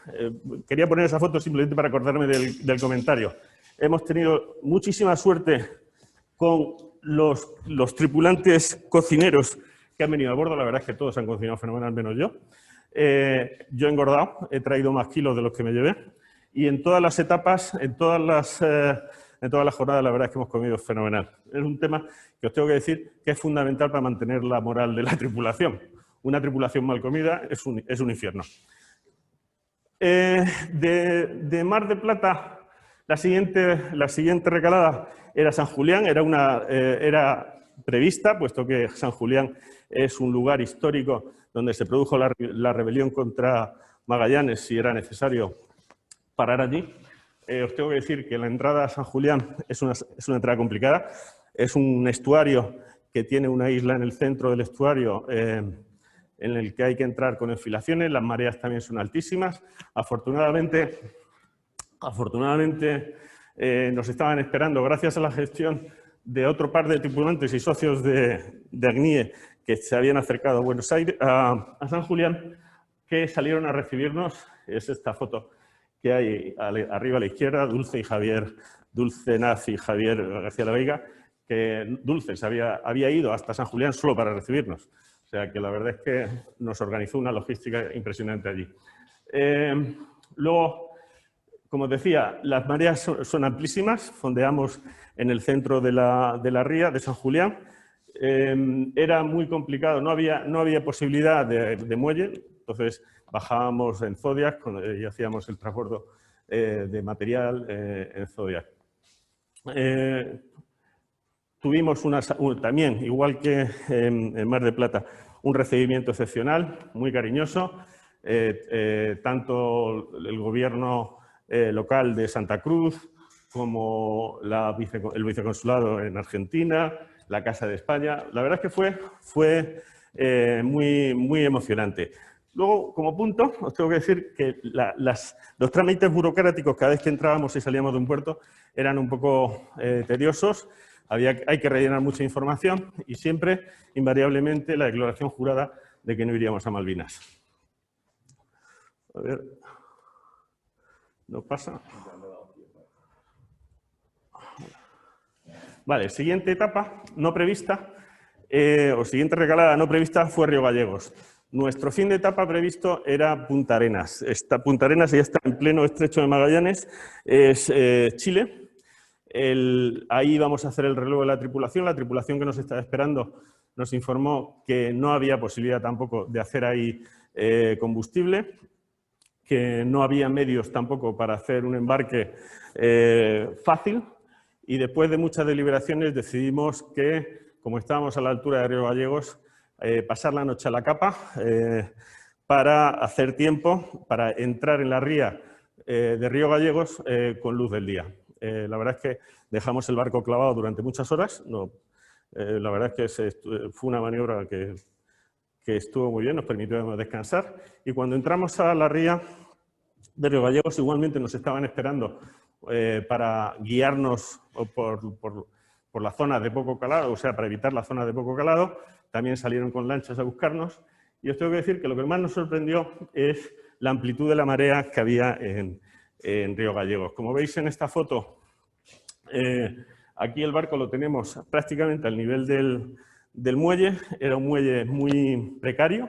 Quería poner esa foto simplemente para acordarme del comentario. Hemos tenido muchísima suerte con los tripulantes cocineros que han venido a bordo. La verdad es que todos han cocinado fenomenal, menos yo. Yo he engordado, he traído más kilos de los que me llevé y en todas las etapas, en todas en toda la jornada, la verdad es que hemos comido fenomenal. Es un tema que os tengo que decir que es fundamental para mantener la moral de la tripulación. Una tripulación mal comida es un infierno. De Mar de Plata, la siguiente recalada era San Julián, era prevista, puesto que San Julián es un lugar histórico donde se produjo la rebelión contra Magallanes si era necesario parar allí. Os tengo que decir que la entrada a San Julián es una entrada complicada. Es un estuario que tiene una isla en el centro del estuario en el que hay que entrar con enfilaciones. Las mareas también son altísimas. Afortunadamente nos estaban esperando, gracias a la gestión de otro par de tripulantes y socios de ACNIE que se habían acercado a Buenos Aires, a San Julián, que salieron a recibirnos. Es esta foto que hay arriba a la izquierda, Dulce Naz y Javier García La Veiga, que Dulce había ido hasta San Julián solo para recibirnos. O sea que la verdad es que nos organizó una logística impresionante allí. Luego, como os decía, las mareas son amplísimas, fondeamos en el centro de la ría de San Julián. Era muy complicado, no había posibilidad de muelle, entonces bajábamos en Zodiac y hacíamos el transbordo de material en Zodiac. Tuvimos también, igual que en Mar de Plata, un recibimiento excepcional, muy cariñoso. Tanto el gobierno local de Santa Cruz como el viceconsulado en Argentina, la Casa de España. La verdad es que fue muy emocionante. Luego, como punto, os tengo que decir que los trámites burocráticos cada vez que entrábamos y salíamos de un puerto eran un poco tediosos. Hay que rellenar mucha información y siempre, invariablemente, la declaración jurada de que no iríamos a Malvinas. A ver, ¿no pasa? Vale, siguiente etapa no prevista, o siguiente recalada no prevista fue Río Gallegos. Nuestro fin de etapa previsto era Punta Arenas. Punta Arenas ya está en pleno estrecho de Magallanes, es Chile. Ahí vamos a hacer el relevo de la tripulación. La tripulación que nos estaba esperando nos informó que no había posibilidad tampoco de hacer ahí combustible, que no había medios tampoco para hacer un embarque fácil, y después de muchas deliberaciones decidimos que, como estábamos a la altura de Río Gallegos, pasar la noche a la capa para hacer tiempo para entrar en la ría de Río Gallegos con luz del día. La verdad es que dejamos el barco clavado durante muchas horas. La verdad es que fue una maniobra que estuvo muy bien, nos permitió descansar. Y cuando entramos a la ría de Río Gallegos, igualmente nos estaban esperando para guiarnos por la zona de poco calado, o sea, para evitar la zona de poco calado. También salieron con lanchas a buscarnos. Y os tengo que decir que lo que más nos sorprendió es la amplitud de la marea que había en Río Gallegos. Como veis en esta foto, aquí el barco lo tenemos prácticamente al nivel del muelle. Era un muelle muy precario,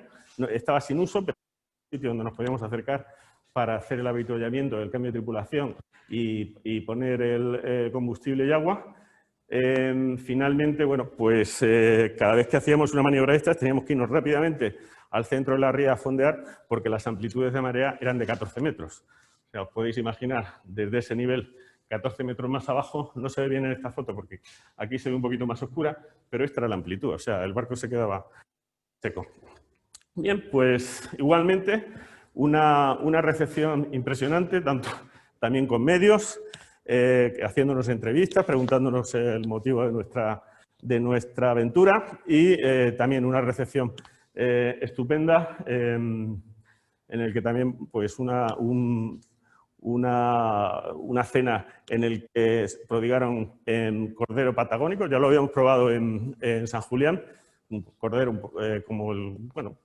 estaba sin uso, pero era un sitio donde nos podíamos acercar para hacer el avituallamiento, el cambio de tripulación y poner el combustible y agua. Finalmente, bueno, pues cada vez que hacíamos una maniobra de estas teníamos que irnos rápidamente al centro de la ría a fondear porque las amplitudes de marea eran de 14 metros. O sea, os podéis imaginar, desde ese nivel, 14 metros más abajo, no se ve bien en esta foto porque aquí se ve un poquito más oscura, pero esta era la amplitud, o sea, el barco se quedaba seco. Bien, pues igualmente una recepción impresionante, también con medios, haciéndonos entrevistas, preguntándonos el motivo de nuestra aventura y también una recepción estupenda en el que también pues una cena en el que prodigaron en cordero patagónico. Ya lo habíamos probado en San Julián, un cordero como el, bueno,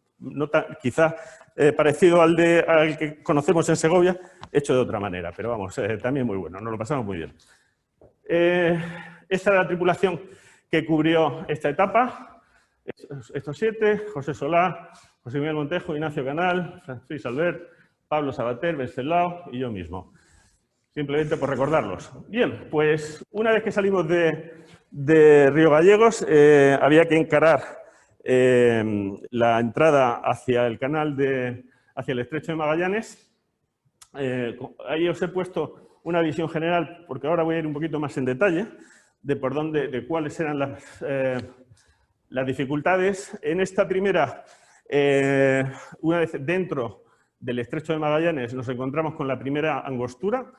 quizás parecido al que conocemos en Segovia, hecho de otra manera, pero vamos, también muy bueno, nos lo pasamos muy bien. Esta era la tripulación que cubrió esta etapa. Estos 7, José Solá, José Miguel Montejo, Ignacio Canal, Francisco Albert, Pablo Sabater, Venceslao y yo mismo. simplemente por recordarlos. Bien, pues una vez que salimos de Río Gallegos, había que encarar la entrada hacia el canal hacia el Estrecho de Magallanes. Ahí os he puesto una visión general, porque ahora voy a ir un poquito más en detalle de cuáles eran las dificultades. En esta primera, una vez dentro del Estrecho de Magallanes, nos encontramos con la primera angostura.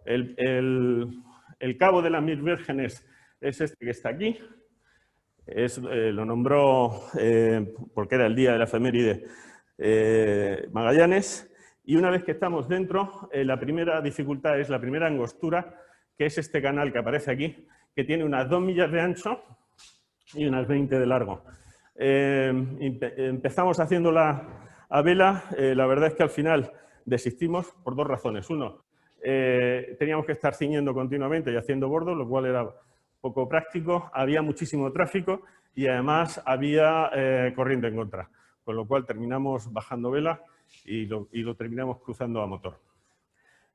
El cabo de las Mil Vírgenes es este que está aquí. Lo nombró porque era el día de la efeméride Magallanes. Y una vez que estamos dentro, la primera dificultad es la primera angostura, que es este canal que aparece aquí, que tiene unas 2 millas de ancho y unas 20 de largo. Empezamos haciéndola a vela. La verdad es que al final desistimos por 2 razones. Uno, teníamos que estar ciñendo continuamente y haciendo bordo, lo cual era poco práctico. Había muchísimo tráfico y además había corriente en contra, con lo cual terminamos bajando vela y lo terminamos cruzando a motor.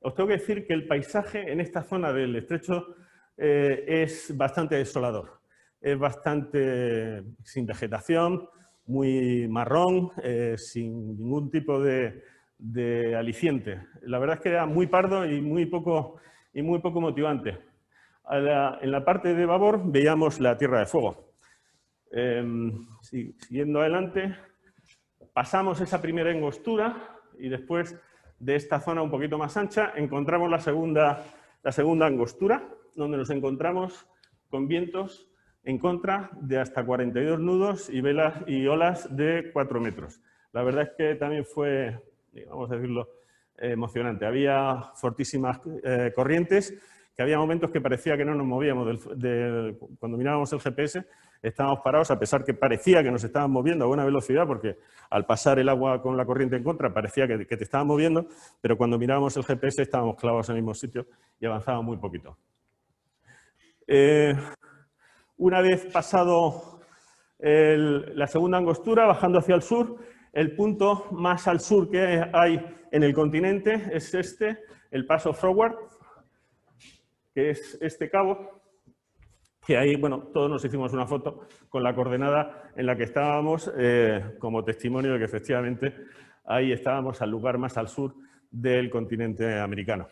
Os tengo que decir que el paisaje en esta zona del estrecho es bastante desolador. Es bastante sin vegetación, muy marrón, sin ningún tipo de aliciente. La verdad es que era muy pardo y muy poco motivante. En la parte de babor veíamos la Tierra de Fuego. Siguiendo adelante, pasamos esa primera angostura y después de esta zona un poquito más ancha encontramos la segunda angostura, donde nos encontramos con vientos en contra de hasta 42 nudos y velas y olas de 4 metros. La verdad es que también fue, vamos a decirlo, emocionante. Había fortísimas corrientes, que había momentos que parecía que no nos movíamos. Cuando mirábamos el GPS estábamos parados, a pesar que parecía que nos estábamos moviendo a buena velocidad, porque al pasar el agua con la corriente en contra parecía que te estabas moviendo, pero cuando mirábamos el GPS estábamos clavados en el mismo sitio y avanzábamos muy poquito. Una vez pasado la segunda angostura, bajando hacia el sur, el punto más al sur que hay en el continente es el paso Forward, que es este cabo, que ahí, bueno, todos nos hicimos una foto con la coordenada en la que estábamos, como testimonio de que efectivamente ahí estábamos al lugar más al sur del continente americano.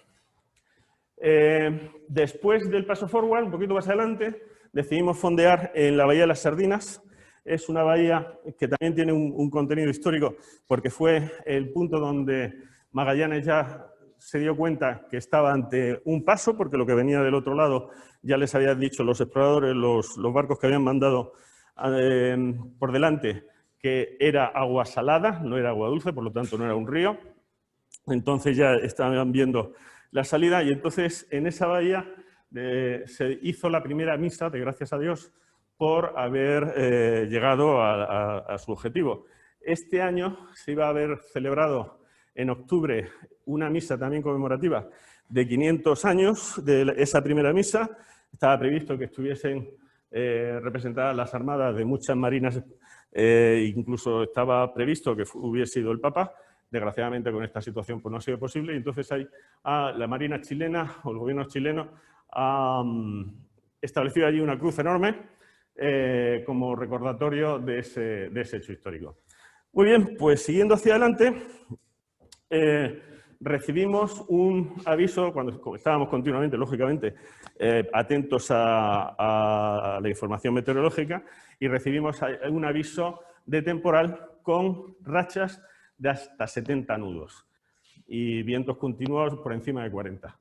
Después del paso Forward, un poquito más adelante, decidimos fondear en la Bahía de las Sardinas. Es una bahía que también tiene un contenido histórico, porque fue el punto donde Magallanes ya se dio cuenta que estaba ante un paso, porque lo que venía del otro lado ya les habían dicho los exploradores, los barcos que habían mandado por delante, que era agua salada, no era agua dulce, por lo tanto no era un río. Entonces ya estaban viendo la salida y entonces en esa bahía se hizo la primera misa de gracias a Dios por haber llegado a su objetivo. Este año se iba a haber celebrado en octubre una misa también conmemorativa de 500 años de esa primera misa. Estaba previsto que estuviesen representadas las armadas de muchas marinas, incluso estaba previsto que hubiese sido el Papa. Desgraciadamente con esta situación pues no ha sido posible y entonces la Marina chilena o el gobierno chileno ha establecido allí una cruz enorme como recordatorio de ese hecho histórico. Muy bien, pues siguiendo hacia adelante, recibimos un aviso, cuando estábamos continuamente, lógicamente, atentos a la información meteorológica, y recibimos un aviso de temporal con rachas de hasta 70 nudos y vientos continuados por encima de 40.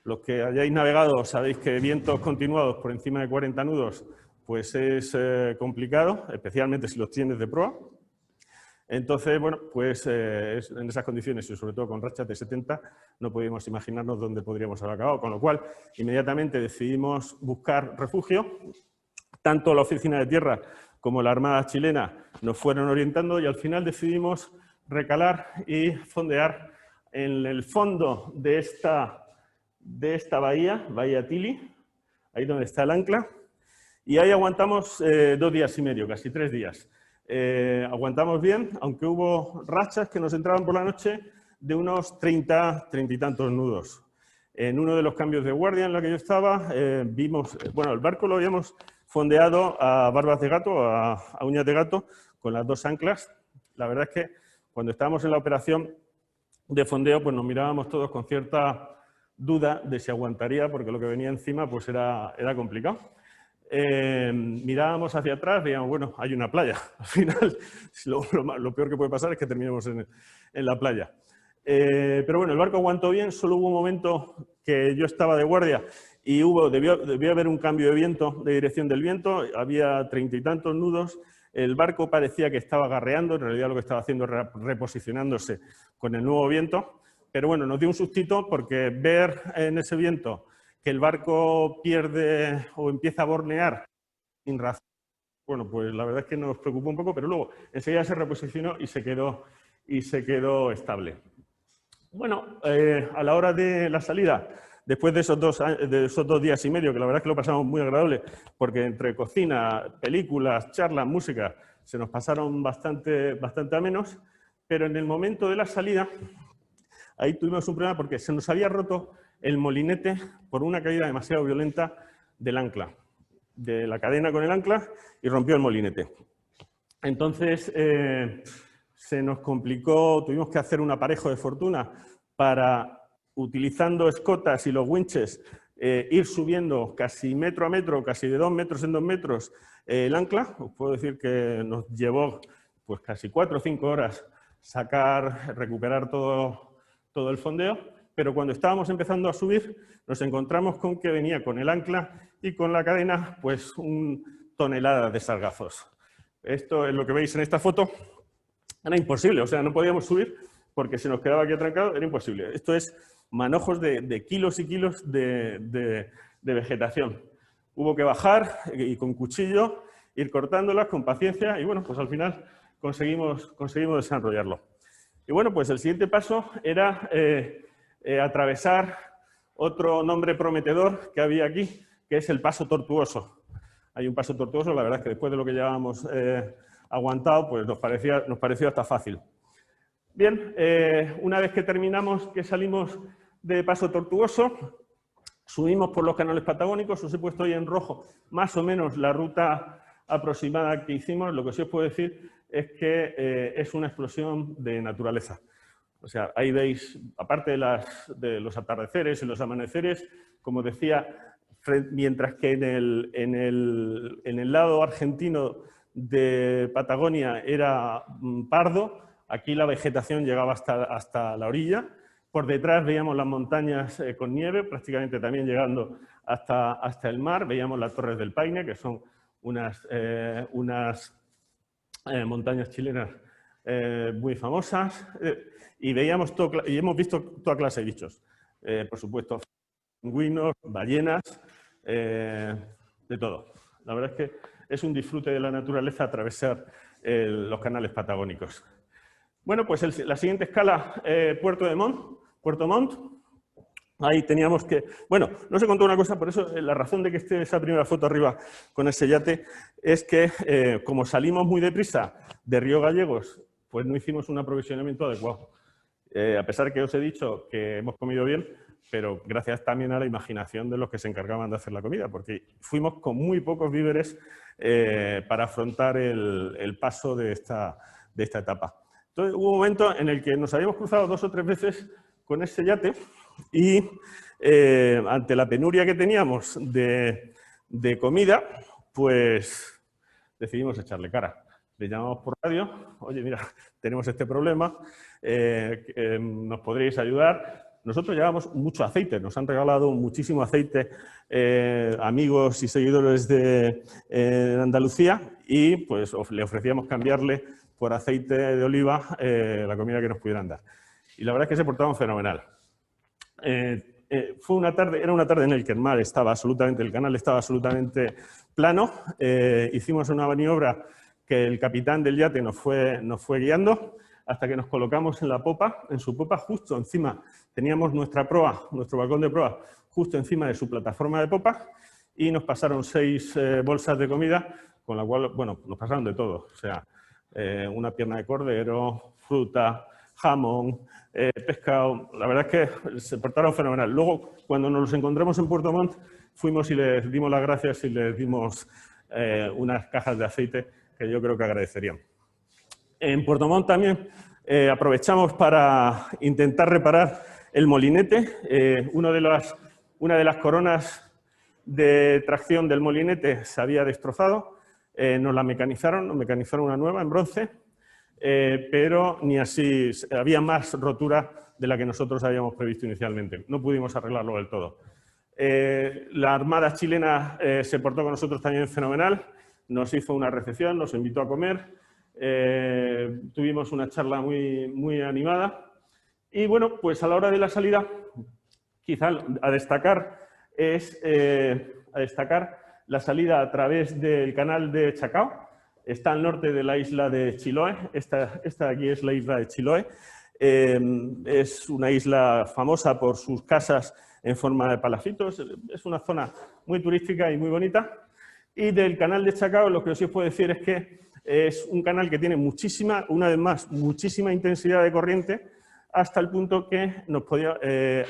Los que hayáis navegado sabéis que vientos continuados por encima de 40 nudos pues es complicado, especialmente si los tienes de proa. Entonces, bueno, pues en esas condiciones y sobre todo con rachas de 70 no podíamos imaginarnos dónde podríamos haber acabado, con lo cual inmediatamente decidimos buscar refugio. Tanto la Oficina de Tierra como la Armada chilena nos fueron orientando y al final decidimos recalar y fondear en el fondo de esta bahía Tili, ahí donde está el ancla, y ahí aguantamos 2 días y medio, casi 3 días. Aguantamos bien, aunque hubo rachas que nos entraban por la noche de unos 30 y tantos nudos. En uno de los cambios de guardia en la que yo estaba, vimos, bueno, el barco lo habíamos fondeado a barbas de gato, a uñas de gato, con las 2 anclas. La verdad es que cuando estábamos en la operación de fondeo, pues nos mirábamos todos con cierta duda de si aguantaría, porque lo que venía encima pues era complicado. Mirábamos hacia atrás, veíamos, bueno, hay una playa. Al final, lo peor que puede pasar es que terminemos en la playa. Pero bueno, el barco aguantó bien, solo hubo un momento que yo estaba de guardia y debió haber un cambio de viento, de dirección del viento, había 30 y tantos nudos, el barco parecía que estaba garreando, en realidad lo que estaba haciendo era reposicionándose con el nuevo viento, pero bueno, nos dio un sustito porque ver en ese viento que el barco pierde o empieza a bornear sin razón, bueno, pues la verdad es que nos preocupó un poco, pero luego enseguida se reposicionó y se quedó estable. Bueno, a la hora de la salida, después de esos 2 días y medio, que la verdad es que lo pasamos muy agradable, porque entre cocina, películas, charlas, música, se nos pasaron bastante a menos, pero en el momento de la salida, ahí tuvimos un problema porque se nos había roto el molinete por una caída demasiado violenta del ancla, de la cadena con el ancla, y rompió el molinete. Entonces, se nos complicó, tuvimos que hacer un aparejo de fortuna para, utilizando escotas y los winches, ir subiendo casi metro a metro, casi de 2 metros en 2 metros el ancla. Os puedo decir que nos llevó pues casi 4 o 5 horas recuperar todo el fondeo, pero cuando estábamos empezando a subir nos encontramos con que venía con el ancla y con la cadena pues toneladas de sargazos. Esto es lo que veis en esta foto. Era imposible, o sea, no podíamos subir porque se nos quedaba aquí atrancado, era imposible. Esto es manojos de kilos y kilos de vegetación. Hubo que bajar y con cuchillo ir cortándolas con paciencia y bueno, pues al final conseguimos desarrollarlo. Y bueno, pues el siguiente paso era atravesar otro nombre prometedor que había aquí, que es el Paso Tortuoso. Hay un paso tortuoso, la verdad es que después de lo que llevábamos aguantado, pues nos pareció hasta fácil. Bien, una vez que terminamos, que salimos de Paso Tortuoso, subimos por los canales patagónicos. Os he puesto ahí en rojo más o menos la ruta aproximada que hicimos. Lo que sí os puedo decir es que es una explosión de naturaleza. O sea, ahí veis, aparte de los atardeceres y los amaneceres, como decía, mientras que en el lado argentino de Patagonia era pardo, aquí la vegetación llegaba hasta la orilla. Por detrás veíamos las montañas con nieve, prácticamente también llegando hasta el mar. Veíamos las Torres del Paine, que son unas montañas chilenas muy famosas. Y hemos visto toda clase de bichos. Por supuesto, pingüinos, ballenas, de todo. La verdad es que es un disfrute de la naturaleza atravesar los canales patagónicos. Bueno, pues la siguiente escala, Puerto Montt. Ahí teníamos que... Bueno, no se contó una cosa, por eso la razón de que esté esa primera foto arriba con ese yate es que como salimos muy deprisa de Río Gallegos, pues no hicimos un aprovisionamiento adecuado. A pesar que os he dicho que hemos comido bien, pero gracias también a la imaginación de los que se encargaban de hacer la comida, porque fuimos con muy pocos víveres para afrontar el paso de esta etapa. Entonces hubo un momento en el que nos habíamos cruzado 2 o 3 veces con ese yate y ante la penuria que teníamos de comida, pues decidimos echarle cara. Le llamamos por radio: oye, mira, tenemos este problema, ¿nos podríais ayudar? Nosotros llevamos mucho aceite, nos han regalado muchísimo aceite amigos y seguidores de Andalucía, y pues le ofrecíamos cambiarle por aceite de oliva la comida que nos pudieran dar. Y la verdad es que se portaban fenomenal. Era una tarde en la que el canal estaba absolutamente plano. Hicimos una maniobra que el capitán del yate nos fue guiando hasta que nos colocamos en su popa, justo encima. Teníamos nuestro balcón de proa justo encima de su plataforma de popa, y nos pasaron 6 bolsas de comida, con la cual, bueno, nos pasaron de todo. O sea, una pierna de cordero, fruta, jamón, pescado. La verdad es que se portaron fenomenal. Luego, cuando nos los encontramos en Puerto Montt, fuimos y les dimos las gracias y les dimos unas cajas de aceite que yo creo que agradecerían. En Puerto Montt también aprovechamos para intentar reparar el molinete. Una de las coronas de tracción del molinete se había destrozado. Nos mecanizaron una nueva en bronce, pero ni así, había más rotura de la que nosotros habíamos previsto inicialmente. No pudimos arreglarlo del todo. La Armada chilena se portó con nosotros también fenomenal, nos hizo una recepción, nos invitó a comer, tuvimos una charla muy animada y bueno, pues a la hora de la salida, quizá a destacar la salida a través del canal de Chacao. Está al norte de la isla de Chiloé. Esta de aquí es la isla de Chiloé. Es una isla famosa por sus casas en forma de palafitos. Es una zona muy turística y muy bonita. Y del canal de Chacao lo que os puedo decir es que es un canal que tiene una vez más, muchísima intensidad de corriente, hasta el punto que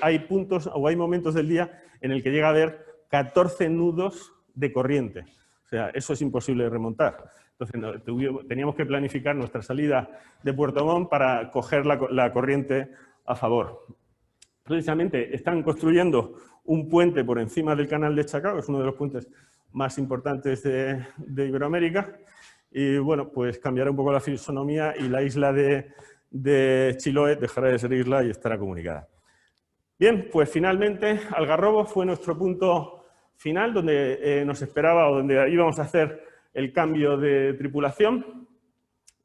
hay puntos o hay momentos del día en el que llega a haber 14 nudos de corriente. O sea, eso es imposible de remontar. Entonces, teníamos que planificar nuestra salida de Puerto Montt para coger la corriente a favor. Precisamente están construyendo un puente por encima del canal de Chacao, que es uno de los puentes más importantes de Iberoamérica. Y bueno, pues cambiará un poco la fisonomía y la isla de Chiloé dejará de ser isla y estará comunicada. Bien, pues finalmente Algarrobo fue nuestro punto final, donde nos esperaba o donde íbamos a hacer el cambio de tripulación.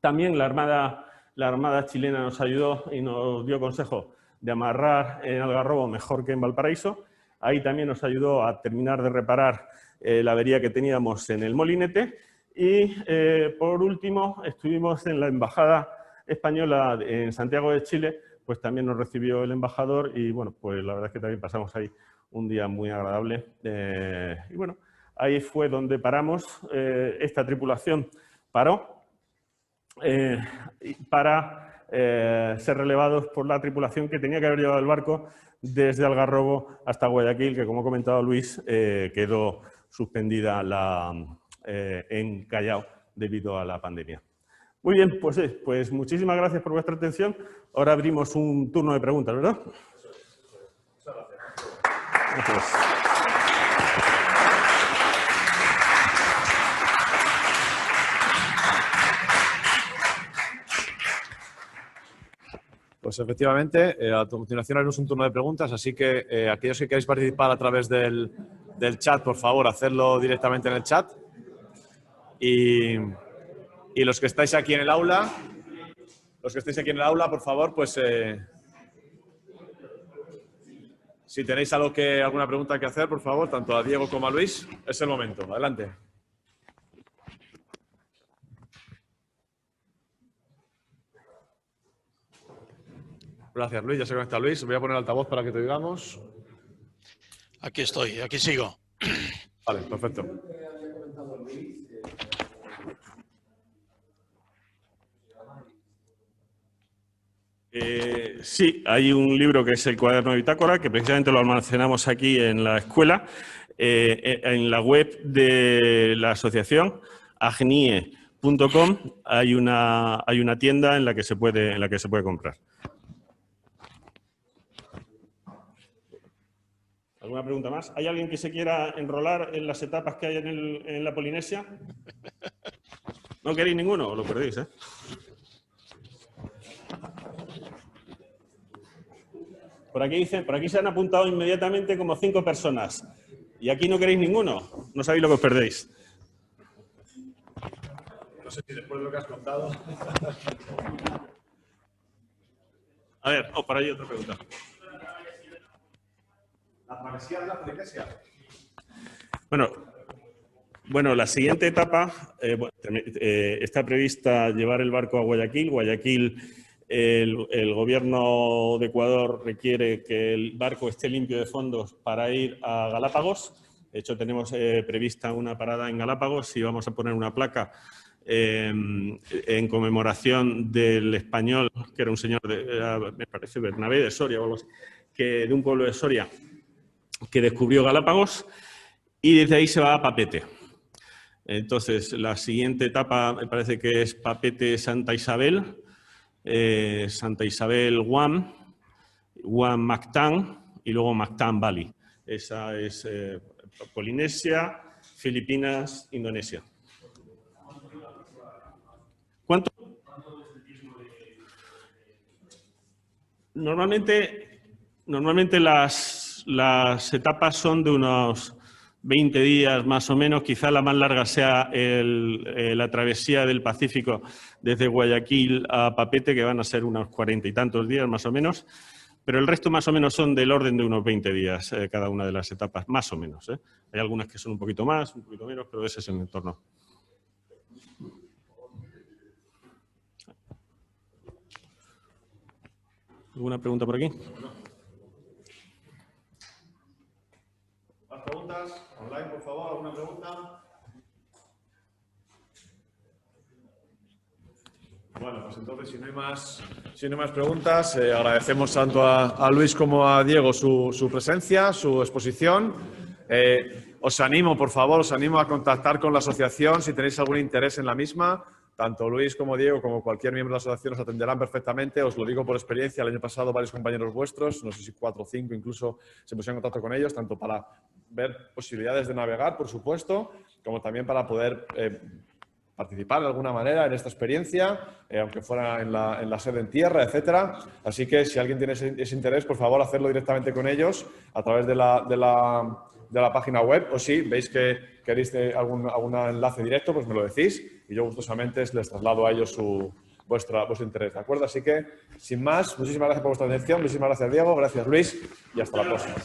También la Armada chilena nos ayudó y nos dio consejo de amarrar en Algarrobo mejor que en Valparaíso. Ahí también nos ayudó a terminar de reparar la avería que teníamos en el molinete. Y por último, estuvimos en la Embajada Española en Santiago de Chile, pues también nos recibió el embajador y bueno, pues la verdad es que también pasamos ahí un día muy agradable. Y bueno, ahí fue donde paramos. Esta tripulación paró para ser relevados por la tripulación que tenía que haber llevado el barco desde Algarrobo hasta Guayaquil, que como ha comentado Luis, quedó suspendida en Callao debido a la pandemia. Muy bien, pues muchísimas gracias por vuestra atención. Ahora abrimos un turno de preguntas, ¿verdad? Gracias. Pues efectivamente, a continuación haremos un turno de preguntas, así que aquellos que queráis participar a través del chat, por favor, hacerlo directamente en el chat. Y los que estáis aquí en el aula, por favor, pues si tenéis alguna pregunta que hacer, por favor, tanto a Diego como a Luis, es el momento. Adelante. Gracias, Luis. Ya se conecta Luis. Voy a poner altavoz para que te oigamos. Aquí estoy, aquí sigo. Vale, perfecto. Sí, hay un libro que es el Cuaderno de Bitácora, que precisamente lo almacenamos aquí en la escuela, en la web de la asociación, agnie.com, hay una tienda en la que se puede comprar. ¿Alguna pregunta más? ¿Hay alguien que se quiera enrolar en las etapas que hay en la Polinesia? ¿No queréis ninguno? ¿O lo perdéis, eh? Por aquí se han apuntado inmediatamente como 5 personas. Y aquí no queréis ninguno. No sabéis lo que os perdéis. No sé si después de lo que has contado. A ver, para ahí otra pregunta. ¿La travesía de la Polinesia? Bueno, la siguiente etapa está prevista llevar el barco a Guayaquil. Guayaquil, el gobierno de Ecuador requiere que el barco esté limpio de fondos para ir a Galápagos. De hecho, tenemos prevista una parada en Galápagos y vamos a poner una placa en conmemoración del español, que era un señor, me parece Bernabé de Soria o algo así, de un pueblo de Soria, que descubrió Galápagos, y desde ahí se va a Papete. Entonces, la siguiente etapa me parece que es Papete Santa Isabel, Guam, Guam Mactán y luego Mactán Bali. Esa es Polinesia, Filipinas, Indonesia. ¿Cuánto? Normalmente las etapas son de unos 20 días más o menos. Quizá la más larga sea la travesía del Pacífico desde Guayaquil a Papete, que van a ser unos 40 y tantos días más o menos. Pero el resto más o menos son del orden de unos 20 días cada una de las etapas, más o menos. Hay algunas que son un poquito más, un poquito menos, pero ese es el entorno. ¿Alguna pregunta por aquí? ¿Más preguntas? Online, por favor, ¿alguna pregunta? Bueno, pues entonces, si no hay más preguntas, agradecemos tanto a Luis como a Diego su presencia, su exposición. Os animo, por favor, a contactar con la asociación si tenéis algún interés en la misma. Tanto Luis como Diego, como cualquier miembro de la asociación, os atenderán perfectamente. Os lo digo por experiencia. El año pasado varios compañeros vuestros, no sé si 4 o 5 incluso, se pusieron en contacto con ellos, tanto para ver posibilidades de navegar, por supuesto, como también para poder participar de alguna manera en esta experiencia, aunque fuera en la sede en tierra, etcétera. Así que si alguien tiene ese interés, por favor, hacerlo directamente con ellos a través de la página web, o si veis que queréis algún enlace directo, pues me lo decís y yo gustosamente les traslado a ellos vuestro interés, ¿de acuerdo? Así que, sin más, muchísimas gracias por vuestra atención, muchísimas gracias Diego, gracias Luis y hasta la próxima.